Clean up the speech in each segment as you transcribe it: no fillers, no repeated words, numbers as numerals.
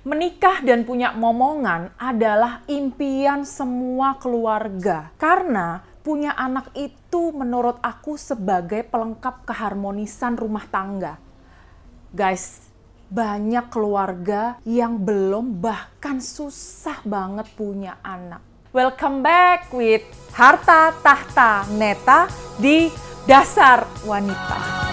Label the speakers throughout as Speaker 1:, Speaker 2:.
Speaker 1: Menikah dan punya momongan adalah impian semua keluarga. Karena punya anak itu menurut aku sebagai pelengkap keharmonisan rumah tangga. Guys, banyak keluarga yang belum bahkan susah banget punya anak. Welcome back with Harta Tahta Neta di Dasar Wanita.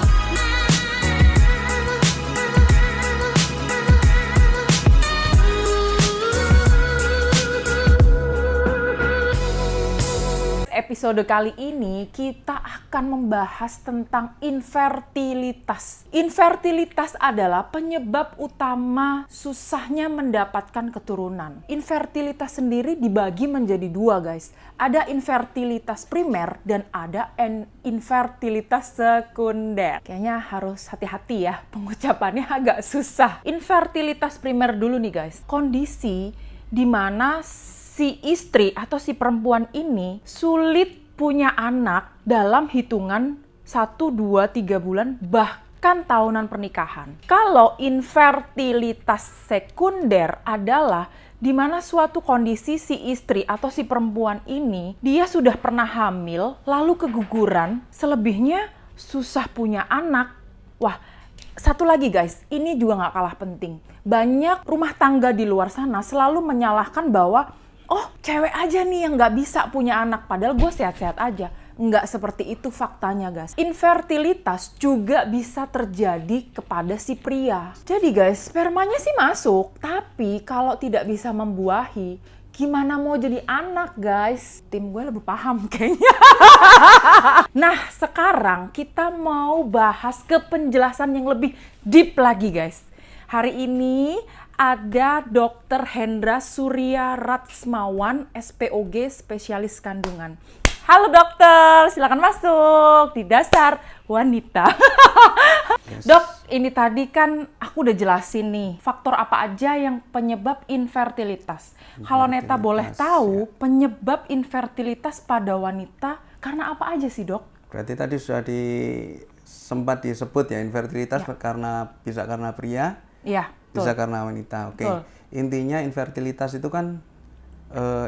Speaker 1: Episode kali ini kita akan membahas tentang infertilitas. Infertilitas adalah penyebab utama susahnya mendapatkan keturunan. Infertilitas sendiri dibagi menjadi dua, guys. Ada infertilitas primer dan ada infertilitas sekunder. Kayaknya harus hati-hati ya, pengucapannya agak susah. Infertilitas primer dulu nih, guys. Kondisi di mana si istri atau si perempuan ini sulit punya anak dalam hitungan 1, 2, 3 bulan bahkan tahunan pernikahan. Kalau infertilitas sekunder adalah di mana suatu kondisi si istri atau si perempuan ini dia sudah pernah hamil lalu keguguran, selebihnya susah punya anak. Wah, satu lagi guys, ini juga nggak kalah penting. Banyak rumah tangga di luar sana selalu menyalahkan bahwa oh, cewek aja nih yang nggak bisa punya anak, padahal gue sehat-sehat aja. Nggak seperti itu faktanya, guys. Infertilitas juga bisa terjadi kepada si pria. Jadi, guys, spermanya sih masuk, tapi kalau tidak bisa membuahi, gimana mau jadi anak, guys? Tim gue lebih paham kayaknya. Nah, sekarang kita mau bahas ke penjelasan yang lebih deep lagi, guys. Hari ini ada Dr. Hendra Surya Ratsmawan, SPOG, spesialis kandungan. Halo dokter, silakan masuk di Dasar Wanita. Yes. Dok, ini tadi kan aku udah jelasin nih, faktor apa aja yang penyebab infertilitas. Kalau Neta boleh tahu, ya, penyebab infertilitas pada wanita karena apa aja sih, Dok?
Speaker 2: Berarti tadi sudah sempat disebut ya, infertilitas ya, bisa karena pria.
Speaker 1: Iya.
Speaker 2: Bisa karena wanita, oke. Intinya infertilitas itu kan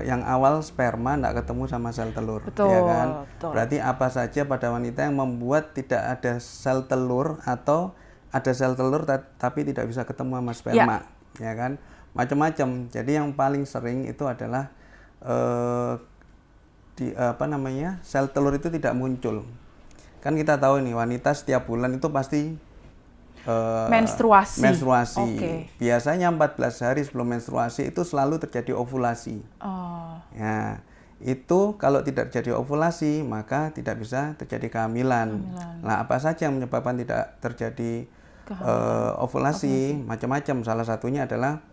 Speaker 2: yang awal sperma nggak ketemu sama sel telur, ya kan? Betul. Berarti apa saja pada wanita yang membuat tidak ada sel telur atau ada sel telur tapi tidak bisa ketemu sama sperma, ya kan? Macam-macam. Jadi yang paling sering itu adalah sel telur itu tidak muncul. Kan kita tahu nih wanita setiap bulan itu pasti menstruasi. Okay. Biasanya 14 hari sebelum menstruasi itu selalu terjadi ovulasi. Ya, itu kalau tidak terjadi ovulasi maka tidak bisa terjadi kehamilan. Nah, apa saja yang menyebabkan tidak terjadi ovulasi? Macam-macam. Salah satunya adalah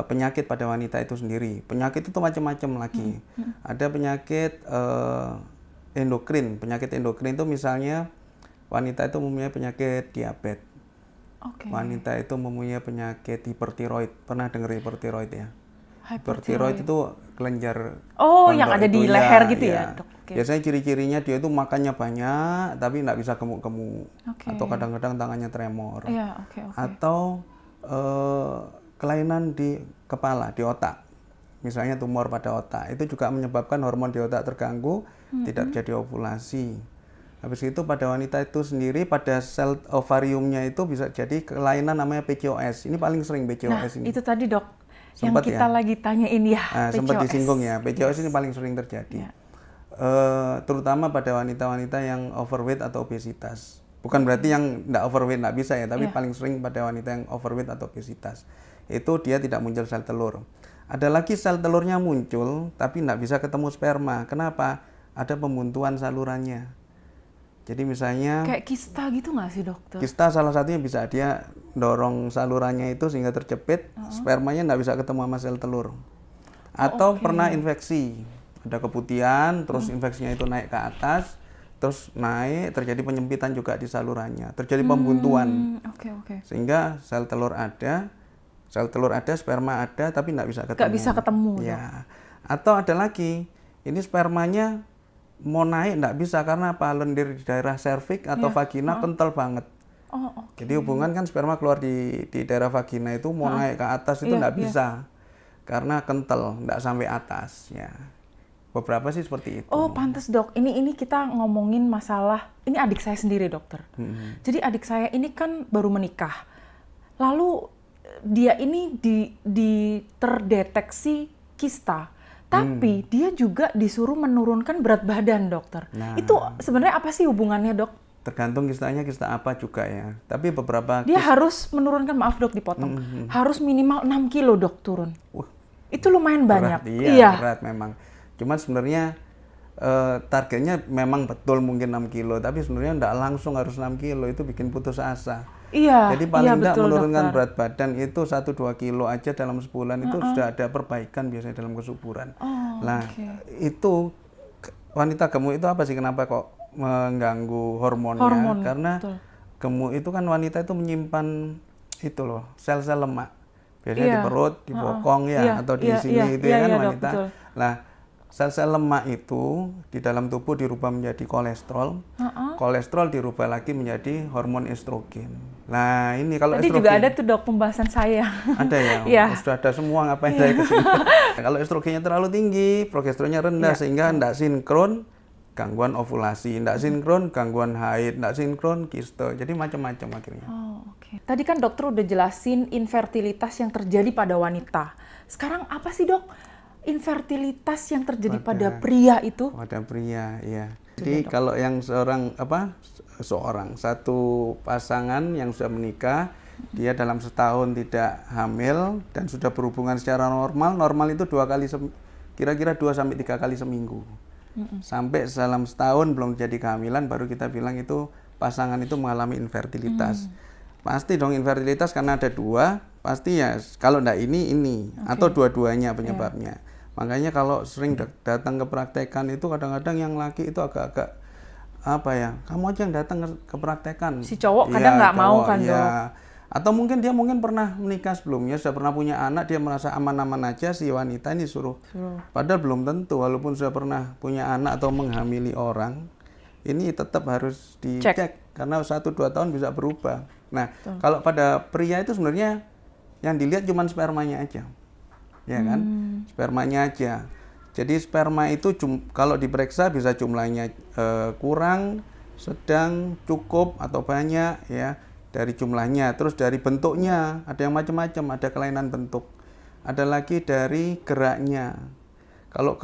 Speaker 2: penyakit pada wanita itu sendiri. Penyakit itu macam-macam lagi. Ada penyakit endokrin. Penyakit endokrin itu misalnya wanita itu mempunyai penyakit diabetes. Wanita itu mempunyai penyakit hipertiroid. Pernah dengar hipertiroid ya? Hipertiroid itu kelenjar
Speaker 1: yang ada di leher gitu ya, Dok?
Speaker 2: Biasanya ciri-cirinya dia itu makannya banyak tapi nggak bisa gemuk-gemuk. Atau kadang-kadang tangannya tremor. Atau kelainan di kepala, di otak. Misalnya tumor pada otak. Itu juga menyebabkan hormon di otak terganggu, tidak jadi ovulasi. Habis itu pada wanita itu sendiri, pada sel ovariumnya itu bisa jadi kelainan namanya PCOS. Ini paling sering PCOS ini.
Speaker 1: Nah, itu tadi dok, sempat yang kita lagi tanyain ya,
Speaker 2: sempat disinggung ya, PCOS ini paling sering terjadi. Terutama pada wanita-wanita yang overweight atau obesitas. Bukan berarti yang nggak overweight nggak bisa ya, tapi paling sering pada wanita yang overweight atau obesitas. Itu dia tidak muncul sel telur. Ada lagi sel telurnya muncul, tapi nggak bisa ketemu sperma. Kenapa? Ada pembuntuan salurannya. Jadi misalnya
Speaker 1: kayak kista gitu nggak sih dokter?
Speaker 2: Kista salah satunya bisa dia dorong salurannya itu sehingga terjepit, spermanya nggak bisa ketemu sama sel telur. Atau pernah infeksi, ada keputihan, terus infeksinya itu naik ke atas, terus naik, terjadi penyempitan juga di salurannya, terjadi pembuntuan. Sehingga sel telur ada, sperma ada, tapi nggak bisa ketemu.
Speaker 1: Nggak bisa ketemu.
Speaker 2: Ya. Atau ada lagi, ini spermanya mau naik nggak bisa karena apa? Lendir di daerah serviks atau vagina kental banget.
Speaker 1: Oh, oke.
Speaker 2: Jadi hubungan kan sperma keluar di daerah vagina itu mau naik ke atas itu nggak bisa. Karena kental, nggak sampai atas ya. Beberapa sih seperti itu.
Speaker 1: Oh, pantas dok. Ini kita ngomongin masalah, ini adik saya sendiri dokter. Jadi adik saya ini kan baru menikah. Lalu dia ini terdeteksi kista. Tapi dia juga disuruh menurunkan berat badan dokter.
Speaker 2: Nah,
Speaker 1: itu sebenarnya apa sih hubungannya dok?
Speaker 2: Tergantung kistanya kista apa juga ya. Tapi beberapa
Speaker 1: dia harus menurunkan, maaf dok dipotong, harus minimal 6 kilo dok turun. Itu lumayan banyak.
Speaker 2: Iya, berat memang. Cuman sebenarnya targetnya memang betul mungkin 6 kilo, tapi sebenarnya enggak langsung harus 6 kilo, itu bikin putus asa.
Speaker 1: Iya.
Speaker 2: Jadi paling tidak menurunkan
Speaker 1: dokter.
Speaker 2: berat badan itu 1-2 kilo aja dalam sebulan itu sudah ada perbaikan biasanya dalam kesuburan. Nah, itu wanita gemuk itu apa sih, kenapa kok mengganggu hormonnya? Karena gemuk itu kan wanita itu menyimpan itu loh, sel-sel lemak. Biasanya di perut, di bokong atau di sini itu ya kan wanita.
Speaker 1: Dok,
Speaker 2: nah, sel-sel lemak itu di dalam tubuh dirubah menjadi kolesterol. Kolesterol dirubah lagi menjadi hormon estrogen. Nah, ini kalau
Speaker 1: tadi
Speaker 2: estrogen
Speaker 1: juga ada tuh dok pembahasan saya.
Speaker 2: ada ya? Sudah ada semua, ngapain saya kesini. Kalau estrogennya terlalu tinggi, progesteronnya rendah sehingga tidak sinkron, gangguan ovulasi, tidak sinkron, gangguan haid, tidak sinkron, kiste. Jadi macam-macam akhirnya.
Speaker 1: Tadi kan dokter udah jelasin infertilitas yang terjadi pada wanita. Sekarang apa sih dok infertilitas yang terjadi pada pria itu?
Speaker 2: Pada pria, iya. Jadi kalau yang satu pasangan yang sudah menikah, dia dalam setahun tidak hamil dan sudah berhubungan secara normal itu kira-kira 2-3 kali seminggu. Sampai dalam setahun belum jadi kehamilan, baru kita bilang itu pasangan itu mengalami infertilitas. Pasti dong infertilitas karena ada dua, pasti ya kalau enggak ini atau dua-duanya penyebabnya. Makanya kalau sering datang ke praktekan itu kadang-kadang yang laki itu agak-agak apa ya, kamu aja yang datang ke praktekan.
Speaker 1: Si cowok kadang nggak mau kan dok.
Speaker 2: Atau mungkin dia pernah menikah sebelumnya, sudah pernah punya anak, dia merasa aman-aman aja, si wanita ini suruh. Padahal belum tentu, walaupun sudah pernah punya anak atau menghamili orang, ini tetap harus dicek karena 1-2 tahun bisa berubah. Nah, kalau pada pria itu sebenarnya yang dilihat cuma spermanya aja. Ya kan? Spermanya aja. Jadi sperma itu kalau diperiksa bisa jumlahnya kurang, sedang, cukup atau banyak ya, dari jumlahnya. Terus dari bentuknya, ada yang macam-macam, ada kelainan bentuk. Ada lagi dari geraknya. Kalau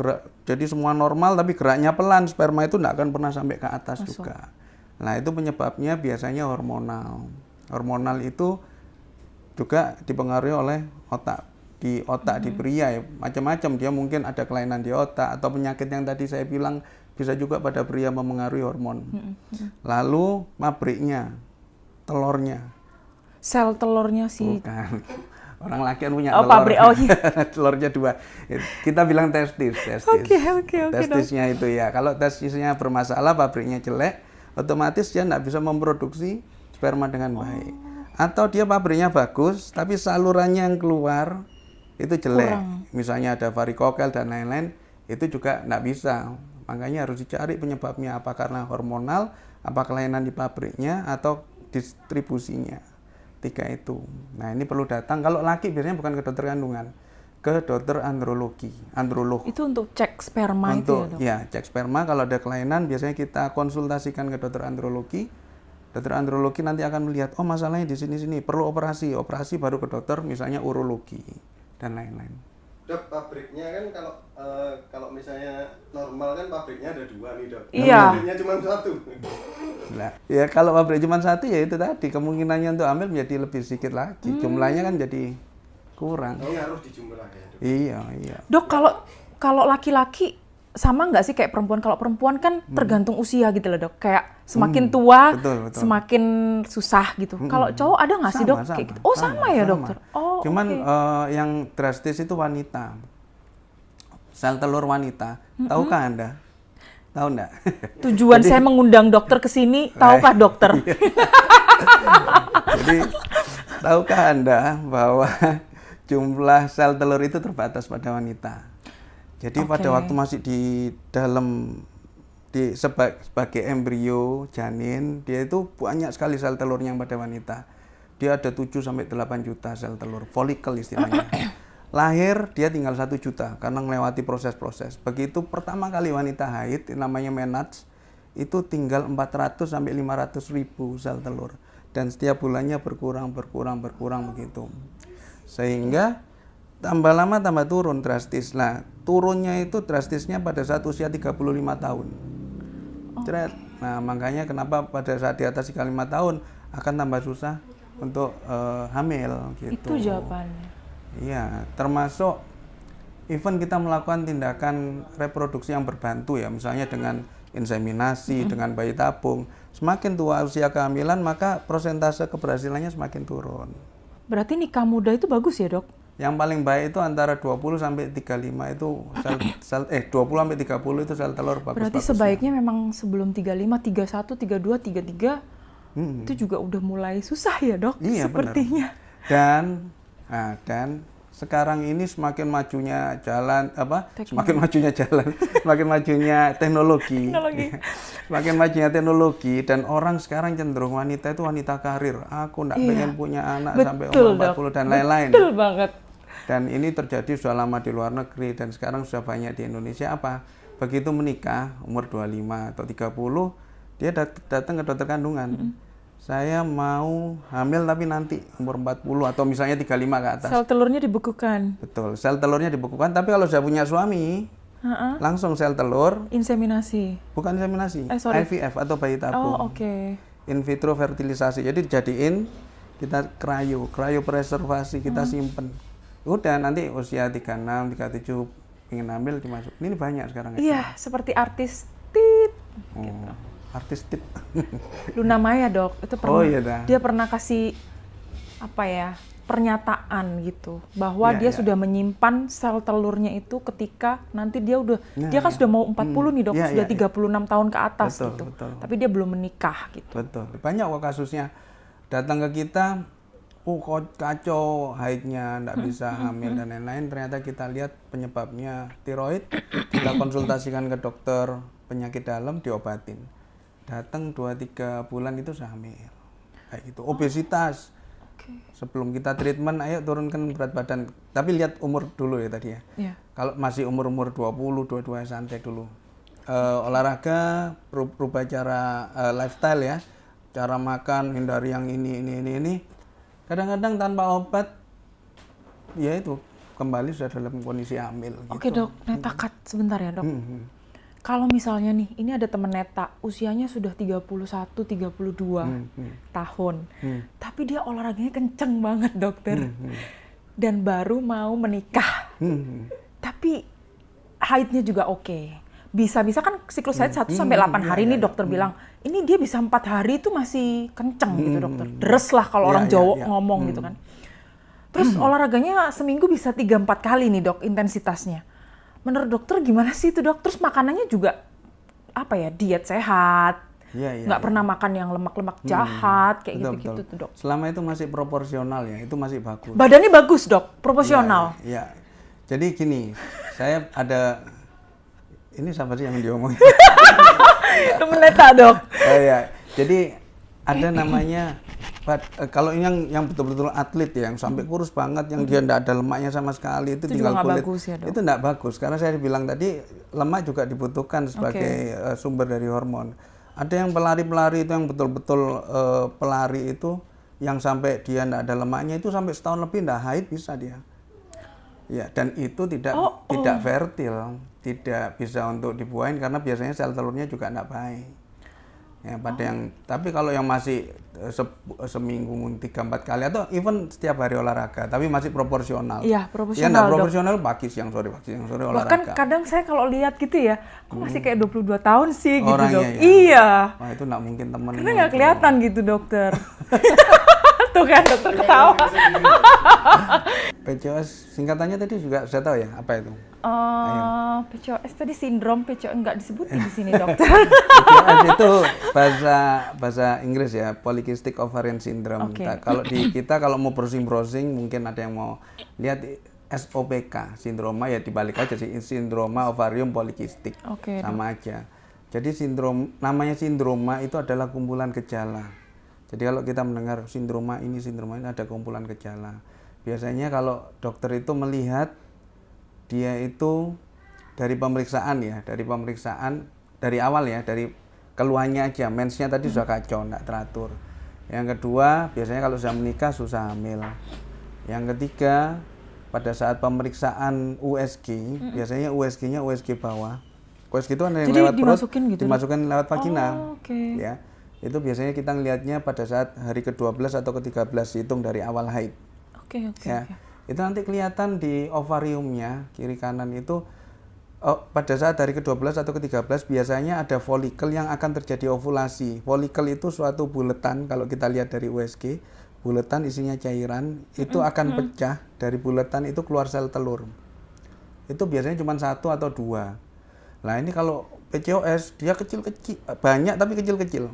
Speaker 2: jadi semua normal tapi geraknya pelan, sperma itu tidak akan pernah sampai ke atas juga. Nah, itu penyebabnya biasanya hormonal. Hormonal itu juga dipengaruhi oleh otak. Di otak di pria ya, macam-macam, dia mungkin ada kelainan di otak atau penyakit yang tadi saya bilang bisa juga pada pria memengaruhi hormon. Lalu pabriknya, telurnya.
Speaker 1: Sel telurnya sih.
Speaker 2: Bukan. Orang laki kan punya
Speaker 1: telur. Pabrik.
Speaker 2: Telurnya 2. Kita bilang testis. Testisnya itu ya. Kalau testisnya bermasalah, pabriknya jelek, otomatis dia tidak bisa memproduksi sperma dengan baik. Atau dia pabriknya bagus, tapi salurannya yang keluar itu jelek. Misalnya ada varikokel dan lain-lain, itu juga tidak bisa. Makanya harus dicari penyebabnya, apa karena hormonal, apa kelainan di pabriknya, atau distribusinya. 3 itu. Nah, ini perlu datang. Kalau laki biasanya bukan ke dokter kandungan, ke dokter androlog.
Speaker 1: Itu untuk cek sperma itu ya dok?
Speaker 2: Ya, cek sperma. Kalau ada kelainan, biasanya kita konsultasikan ke dokter andrologi. Dokter andrologi nanti akan melihat, oh masalahnya di sini-sini, perlu operasi baru ke dokter misalnya urologi dan lain-lain.
Speaker 3: Dok, pabriknya kan kalau misalnya normal kan pabriknya ada 2 nih dok.
Speaker 1: Iya.
Speaker 3: Pabriknya cuma 1.
Speaker 2: Nah, ya kalau pabrik cuma 1 ya itu tadi kemungkinannya untuk hamil menjadi lebih sedikit lagi. Jumlahnya kan jadi kurang.
Speaker 3: Oh, harus dijumlah ya dok.
Speaker 2: Iya.
Speaker 1: Dok, kalau laki-laki sama nggak sih kayak perempuan? Kalau perempuan kan tergantung usia gitu loh dok. Kayak semakin tua,
Speaker 2: betul.
Speaker 1: semakin susah gitu. Kalau cowok ada nggak sih dok? Kayak gitu? Oh sama ya dokter? Oh,
Speaker 2: cuman yang drastis itu wanita. Sel telur wanita. Tahukah Anda? Tahu enggak?
Speaker 1: Tujuan saya mengundang dokter ke sini, tahukah dokter?
Speaker 2: Jadi, tahukah Anda bahwa jumlah sel telur itu terbatas pada wanita? Jadi pada waktu masih di sebagai embrio janin, dia itu banyak sekali sel telurnya pada wanita. Dia ada 7 sampai 8 juta sel telur, folikel istilahnya. Lahir dia tinggal 1 juta karena melewati proses-proses. Begitu pertama kali wanita haid, namanya menarche, itu tinggal 400 sampai 500 ribu sel telur. Dan setiap bulannya berkurang begitu. Sehingga tambah lama tambah turun drastis. Nah, turunnya itu drastisnya pada saat usia 35 tahun. Nah, makanya kenapa pada saat di atas 35 tahun akan tambah susah untuk hamil gitu.
Speaker 1: Itu jawabannya.
Speaker 2: Iya, termasuk even kita melakukan tindakan reproduksi yang berbantu ya, misalnya dengan inseminasi, dengan bayi tabung. Semakin tua usia kehamilan, maka persentase keberhasilannya semakin turun.
Speaker 1: Berarti nikah muda itu bagus ya, Dok?
Speaker 2: Yang paling baik itu antara 20 sampai 35 itu 20 sampai 30 itu sel telur bagus.
Speaker 1: Berarti sebaiknya memang sebelum 35, 31, 32, 33 itu juga udah mulai susah ya, Dok?
Speaker 2: Iya,
Speaker 1: sepertinya.
Speaker 2: Benar. Dan sekarang ini semakin majunya semakin majunya teknologi. Semakin majunya teknologi dan orang sekarang cenderung wanita itu wanita karir. Aku enggak pengen punya anak sampai umur 40 dan lain-lain.
Speaker 1: Betul banget.
Speaker 2: Dan ini terjadi sudah lama di luar negeri dan sekarang sudah banyak di Indonesia. Begitu menikah umur 25 atau 30, dia datang ke dokter kandungan. Saya mau hamil tapi nanti umur 40 atau misalnya 35 ke atas.
Speaker 1: Sel telurnya dibekukan.
Speaker 2: Betul, sel telurnya dibekukan. Tapi kalau sudah punya suami, langsung sel telur.
Speaker 1: Inseminasi.
Speaker 2: Bukan inseminasi, IVF atau bayi tabung.
Speaker 1: Oh, oke.
Speaker 2: In vitro fertilisasi. Jadi dijadiin, kita cryopreservasi, kita simpen. Udah nanti usia 36, 37 ingin hamil dimasuk. Ini banyak sekarang.
Speaker 1: Iya, seperti artis tit.
Speaker 2: Gitu. Artis tip.
Speaker 1: Luna Maya, Dok, itu pernah.
Speaker 2: Iya dah.
Speaker 1: Dia pernah kasih pernyataan gitu bahwa dia sudah menyimpan sel telurnya itu ketika nanti dia kan sudah mau 40 nih, Dok, sudah 36 tahun ke atas gitu.
Speaker 2: Betul.
Speaker 1: Tapi dia belum menikah gitu.
Speaker 2: Betul. Banyak kok kasusnya datang ke kita, kacau haidnya, enggak bisa hamil dan lain-lain. Ternyata kita lihat penyebabnya tiroid, kita konsultasikan ke dokter penyakit dalam, diobatin. Datang 2-3 bulan itu sudah hamil. Kayak gitu. Obesitas. Sebelum kita treatment, ayo turunkan berat badan. Tapi lihat umur dulu ya tadi ya. Kalau masih umur-umur 20, 22 santai dulu. Olahraga, rubah cara lifestyle ya. Cara makan, hindari yang ini. Kadang-kadang tanpa obat, ya itu kembali sudah dalam kondisi hamil.
Speaker 1: Oke, Dok, Neta cut sebentar ya, Dok. Kalau misalnya nih, ini ada temen Neta, usianya sudah 31, 32 tahun. Tapi dia olahraganya kenceng banget, dokter. Dan baru mau menikah. Tapi haidnya juga oke. Bisa-bisa kan siklus haid 1 sampai 8 hari nih dokter bilang, ini dia bisa 4 hari itu masih kenceng gitu, dokter. Deres lah kalau orang Jawa ngomong gitu kan. Terus olahraganya seminggu bisa 3-4 kali nih, Dok, intensitasnya. Menurut dokter gimana sih itu, Dok? Terus makanannya juga diet sehat, nggak pernah makan yang lemak-lemak jahat kayak gitu-gitu tuh, Dok.
Speaker 2: Selama itu masih proporsional ya, itu masih bagus.
Speaker 1: Badannya bagus, Dok, proporsional.
Speaker 2: Iya. Jadi gini, saya ada ini siapa sih yang diomongin?
Speaker 1: Temen Neta, Dok.
Speaker 2: Iya. Jadi ada namanya kalau yang betul-betul atlet ya, yang sampai kurus banget, yang dia enggak ada lemaknya sama sekali, itu tinggal kulit.
Speaker 1: Bagus ya, Dok?
Speaker 2: Itu enggak bagus, karena saya bilang tadi lemak juga dibutuhkan sebagai sumber dari hormon. Ada yang pelari-pelari itu yang betul-betul pelari itu, yang sampai dia enggak ada lemaknya itu sampai setahun lebih enggak haid bisa dia. Ya, dan itu tidak fertil, tidak bisa untuk dibuahin karena biasanya sel telurnya juga enggak baik. Ya, tapi kalau yang masih seminggu 3-4 kali atau even setiap hari olahraga, tapi masih proporsional.
Speaker 1: Iya, proporsional.
Speaker 2: Ya, proporsional pagi siang sore olahraga.
Speaker 1: Bahkan kadang saya kalau lihat gitu ya, kok masih kayak 22 tahun sih gitu,
Speaker 2: orangnya,
Speaker 1: Dok.
Speaker 2: Ya.
Speaker 1: Iya.
Speaker 2: Wah, itu nggak mungkin temen.
Speaker 1: Karena nggak kelihatan gitu, dokter. Tuh kan, dokter ketawa.
Speaker 2: PCOS singkatannya tadi juga saya tahu ya, apa itu?
Speaker 1: PCOS tadi sindrom PCOS nggak disebutin di sini, dokter.
Speaker 2: PCOS itu bahasa Inggris ya, Polycystic Ovarian Syndrome. Kalau di kita kalau mau browsing mungkin ada yang mau lihat SOPK, sindroma ya dibalik aja sih, sindroma ovarium polikistik. Sama aja. Jadi namanya sindroma itu adalah kumpulan gejala. Jadi kalau kita mendengar sindroma ini ada kumpulan gejala. Biasanya kalau dokter itu melihat dia itu dari pemeriksaan dari awal ya, dari keluhannya aja, mensnya tadi sudah kacau, enggak teratur. Yang kedua, biasanya kalau sudah menikah susah hamil. Yang ketiga, pada saat pemeriksaan USG, biasanya USG-nya USG bawah. USG itu ada yang lewat perut, dimasukkan lewat vagina. Ya, itu biasanya kita ngelihatnya pada saat hari ke-12 atau ke-13 hitung dari awal haid. Itu nanti kelihatan di ovariumnya kiri kanan itu. Pada saat hari ke-12 atau ke-13 biasanya ada folikel yang akan terjadi ovulasi. Folikel itu suatu buletan, kalau kita lihat dari USG, buletan isinya cairan, itu akan pecah, dari buletan itu keluar sel telur. Itu biasanya cuma 1 atau 2. Nah ini kalau PCOS, dia kecil-kecil, banyak tapi kecil-kecil.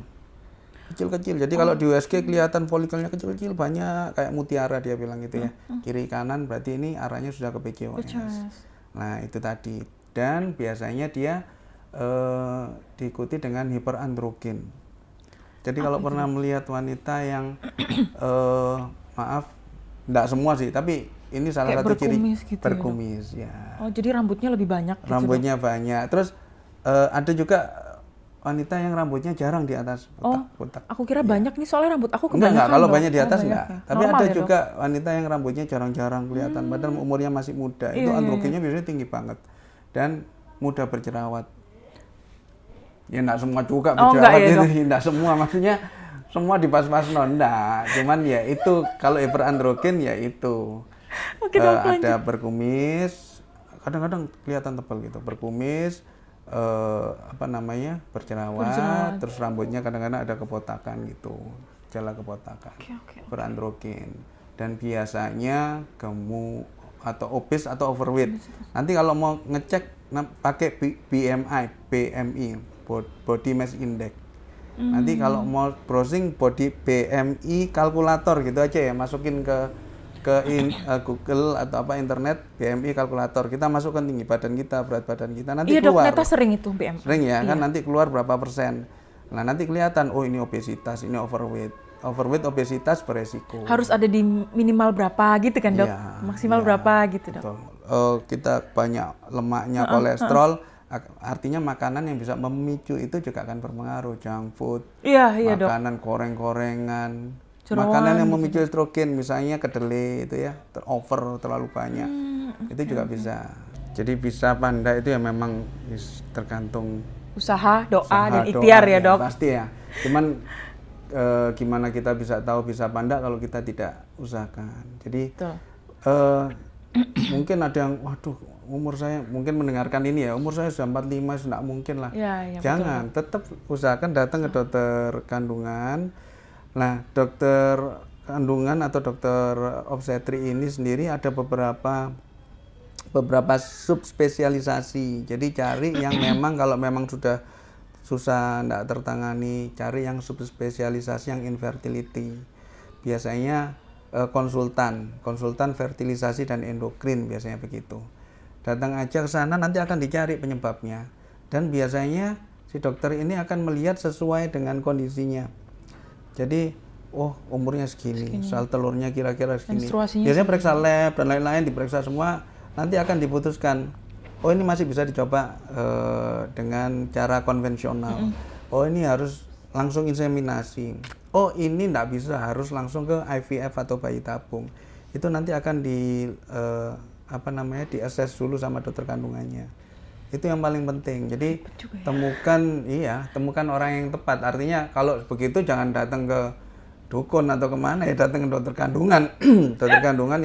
Speaker 2: Kecil-kecil, jadi kalau di USG kelihatan folikelnya kecil-kecil, banyak, kayak mutiara dia bilang gitu ya. Kiri kanan berarti ini arahnya sudah ke PCOS. Nah itu tadi. Dan biasanya dia diikuti dengan hiperandrogen. Jadi kalau pernah melihat wanita yang maaf, enggak semua sih, tapi ini salah satu ciri
Speaker 1: gitu
Speaker 2: berkumis ya.
Speaker 1: Oh, jadi rambutnya lebih banyak gitu.
Speaker 2: Rambutnya banyak. Terus ada juga wanita yang rambutnya jarang di atas botak.
Speaker 1: Aku kira banyak nih, soalnya rambut aku kebanyakan.
Speaker 2: Enggak, kalau banyak di atas enggak.
Speaker 1: Ya.
Speaker 2: Tapi
Speaker 1: normal
Speaker 2: ada
Speaker 1: ya,
Speaker 2: juga wanita yang rambutnya jarang-jarang kelihatan, padahal umurnya masih muda. Itu androgennya biasanya tinggi banget. Dan mudah berjerawat. Ya enggak semua juga berjerawat, enggak semua, maksudnya semua dipas-pas enggak. Cuman ya itu kalau hiperandrogen ya itu. Ada berkumis, kadang-kadang kelihatan tebal gitu, berkumis, berjerawat, terus rambutnya kadang-kadang ada kebotakan gitu, gejala kebotakan, berandrogen, dan biasanya gemuk atau obes atau overweight. Nanti kalau mau ngecek pakai BMI, Body Mass Index. Nanti kalau mau browsing BMI kalkulator gitu aja ya, masukin ke Google atau internet, BMI kalkulator, kita masukkan tinggi badan kita, berat badan kita, nanti keluar.
Speaker 1: Iya dok, sering itu BMI.
Speaker 2: Sering ya, kan nanti keluar berapa persen. Nah nanti kelihatan, oh ini obesitas, ini overweight, obesitas beresiko.
Speaker 1: Harus ada di minimal berapa gitu kan dok? Maksimal berapa gitu dok?
Speaker 2: Betul. Kita banyak lemaknya, kolesterol, artinya makanan yang bisa memicu itu juga akan berpengaruh, junk food, makanan goreng-gorengan. Makanan yang memicu estrogen, misalnya kedelai itu ya, terlalu banyak, itu juga bisa. Jadi bisa panda itu ya memang tergantung
Speaker 1: usaha, doa, dan ikhtiar ya dok.
Speaker 2: Pasti ya. Cuman gimana kita bisa tahu bisa panda kalau kita tidak usahakan. Jadi mungkin ada yang, waduh, umur saya mungkin mendengarkan ini ya, umur saya sudah 45, sudah mungkin lah. Jangan, tetap usahakan datang ke dokter kandungan. Nah, dokter kandungan atau dokter obstetri ini sendiri ada beberapa subspesialisasi. Jadi cari yang memang kalau memang sudah susah enggak tertangani, cari yang subspesialisasi yang infertility. Biasanya konsultan fertilisasi dan endokrin biasanya begitu. Datang aja ke sana, nanti akan dicari penyebabnya. Dan biasanya si dokter ini akan melihat sesuai dengan kondisinya. Jadi, umurnya segini, sel telurnya kira-kira segini. Biasanya periksa lab dan lain-lain, diperiksa semua, nanti akan diputuskan. Oh ini masih bisa dicoba dengan cara konvensional. Oh ini harus langsung inseminasi. Oh ini enggak bisa, harus langsung ke IVF atau bayi tabung. Itu nanti akan di-assess dulu sama dokter kandungannya. Itu yang paling penting. Jadi temukan orang yang tepat. Artinya kalau begitu jangan datang ke dukun atau kemana ya, datang ke dokter kandungan. Dokter kandungan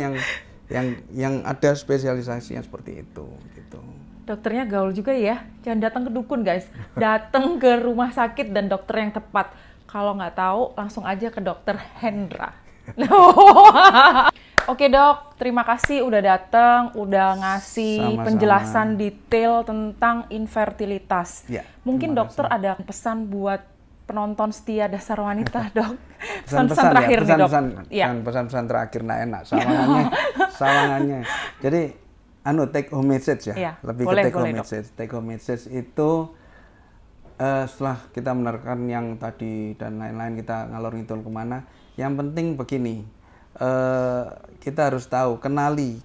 Speaker 2: yang ada spesialisasinya seperti itu gitu.
Speaker 1: Dokternya gaul juga ya. Jangan datang ke dukun guys. Datang ke rumah sakit dan dokter yang tepat. Kalau nggak tahu langsung aja ke dokter Hendra. Oke dok, terima kasih udah datang, udah ngasih penjelasan detail tentang infertilitas. Mungkin dokter ada pesan buat penonton setia Dasar Wanita dok? Pesan-pesan terakhir nih dok.
Speaker 2: Pesan-pesan terakhir, enak sawangannya. Jadi take home message ya, lebih ke take home message. Take home message itu setelah kita menerapkan yang tadi dan lain-lain, kita ngalor ngidul kemana, yang penting begini, kita harus tahu, kenali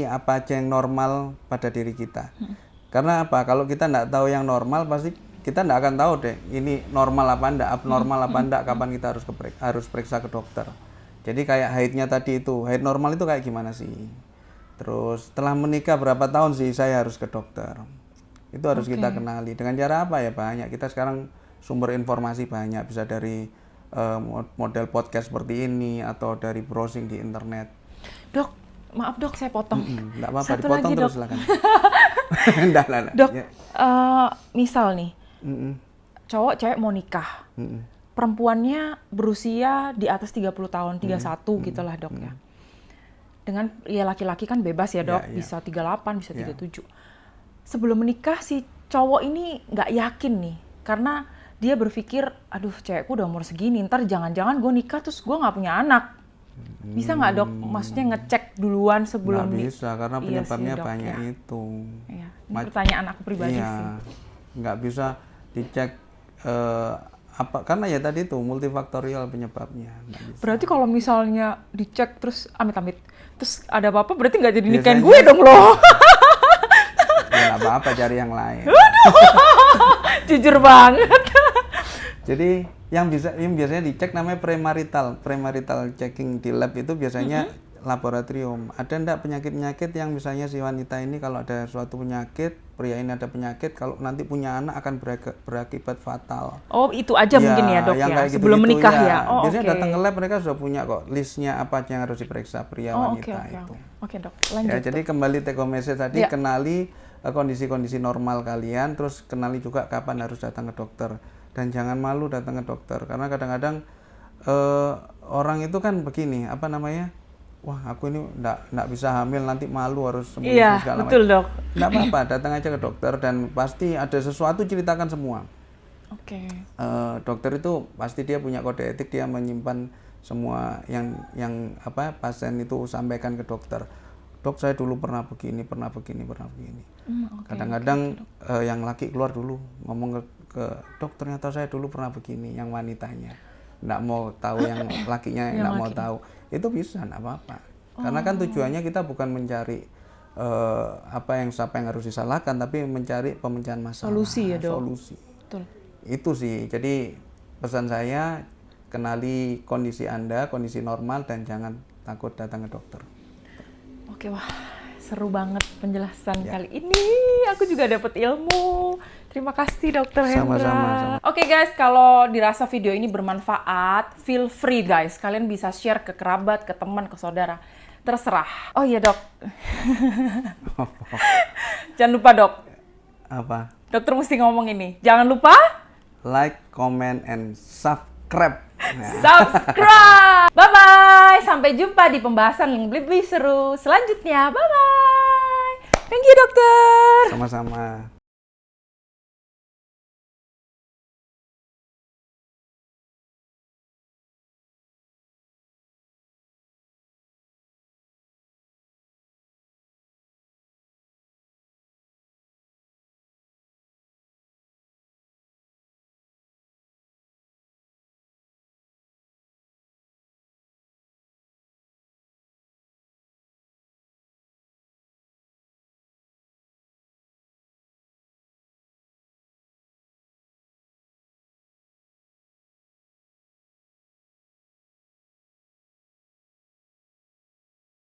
Speaker 2: apa aja yang normal pada diri kita. Karena apa? Kalau kita nggak tahu yang normal, pasti kita nggak akan tahu deh ini normal apa enggak, abnormal apa enggak, kapan kita harus periksa ke dokter. Jadi kayak haidnya tadi itu, haid normal itu kayak gimana sih? Terus setelah menikah berapa tahun sih saya harus ke dokter? Itu harus kita kenali. Dengan cara apa ya? Banyak. Kita sekarang sumber informasi banyak, bisa dari model podcast seperti ini atau dari browsing di internet.
Speaker 1: Dok, maaf dok, saya potong.
Speaker 2: Enggak apa-apa,
Speaker 1: Satu
Speaker 2: dipotong
Speaker 1: lagi,
Speaker 2: terus
Speaker 1: dok.
Speaker 2: silakan. Enggak.
Speaker 1: Dok,
Speaker 2: Ya.
Speaker 1: misal nih, cowok cewek mau nikah. Perempuannya berusia di atas 30 tahun, 31 gitulah dok ya. Dengan ya laki-laki kan bebas ya dok, bisa 38, bisa 37. Sebelum menikah si cowok ini nggak yakin nih, karena dia berpikir, aduh cewekku udah umur segini, ntar jangan-jangan gue nikah terus gue nggak punya anak. Bisa nggak dok? Maksudnya ngecek duluan sebelum
Speaker 2: Nggak bisa, karena penyebabnya
Speaker 1: Iya sih, dok,
Speaker 2: banyak
Speaker 1: ya.
Speaker 2: itu.
Speaker 1: Iya. Ini pertanyaan aku pribadi
Speaker 2: Iya,
Speaker 1: sih.
Speaker 2: nggak bisa dicek apa, karena ya tadi itu multifaktorial penyebabnya. Nggak bisa.
Speaker 1: Berarti kalau misalnya dicek terus amit-amit, terus ada apa-apa berarti nggak jadi nikahin
Speaker 2: Biasanya-
Speaker 1: gue dong loh.
Speaker 2: Ya nggak apa-apa, cari yang lain.
Speaker 1: Jujur banget.
Speaker 2: Jadi yang biasanya dicek namanya premarital checking di lab itu biasanya laboratorium. Ada enggak penyakit-penyakit yang misalnya si wanita ini kalau ada suatu penyakit, pria ini ada penyakit, kalau nanti punya anak akan berakibat fatal.
Speaker 1: Oh itu aja mungkin ya dok
Speaker 2: yang
Speaker 1: ya,
Speaker 2: kayak
Speaker 1: sebelum
Speaker 2: gitu-gitu,
Speaker 1: menikah ya. Oh
Speaker 2: biasanya
Speaker 1: oke.
Speaker 2: datang ke lab mereka sudah punya kok listnya apa aja yang harus diperiksa pria
Speaker 1: Oh oke
Speaker 2: wanita
Speaker 1: oke
Speaker 2: itu.
Speaker 1: oke dok, lanjut.
Speaker 2: Ya, jadi kembali take home message tadi,
Speaker 1: Ya.
Speaker 2: kenali kondisi-kondisi normal kalian, terus kenali juga kapan harus datang ke dokter, dan jangan malu datang ke dokter, karena kadang-kadang orang itu kan begini, apa namanya, wah aku ini nggak bisa hamil, nanti malu harus sembunyi
Speaker 1: Iya
Speaker 2: segala
Speaker 1: betul dok.
Speaker 2: Nggak apa-apa, datang aja ke dokter dan pasti ada sesuatu, ceritakan semua.
Speaker 1: Oke.
Speaker 2: Dokter itu pasti dia punya kode etik, dia menyimpan semua yang apa pasien itu sampaikan ke dokter. Dok, saya dulu pernah begini. Kadang-kadang yang laki keluar dulu ngomong ke dok, ternyata saya dulu pernah begini, yang wanitanya nggak mau tahu, yang lakinya nggak mau tahu. Itu bisa, nggak apa-apa. Karena kan tujuannya kita bukan mencari siapa yang harus disalahkan, tapi mencari pemecahan masalah.
Speaker 1: Solusi ya dok.
Speaker 2: Solusi.
Speaker 1: Betul.
Speaker 2: Itu sih. Jadi pesan saya, kenali kondisi Anda, kondisi normal, dan jangan takut datang ke dokter.
Speaker 1: Oke, wah seru banget penjelasan
Speaker 2: Ya.
Speaker 1: kali ini. Aku juga dapat ilmu. Terima kasih Dokter Hendra.
Speaker 2: Sama-sama.
Speaker 1: Oke guys, kalau dirasa video ini bermanfaat, feel free guys. Kalian bisa share ke kerabat, ke teman, ke saudara. Terserah. Oh iya dok. Jangan lupa dok.
Speaker 2: Apa?
Speaker 1: Dokter mesti ngomong ini. Jangan lupa
Speaker 2: Like, comment, and subscribe. Nah.
Speaker 1: subscribe. Bye-bye. Sampai jumpa di pembahasan yang lebih seru selanjutnya. Bye-bye. Thank you dokter.
Speaker 2: Sama-sama.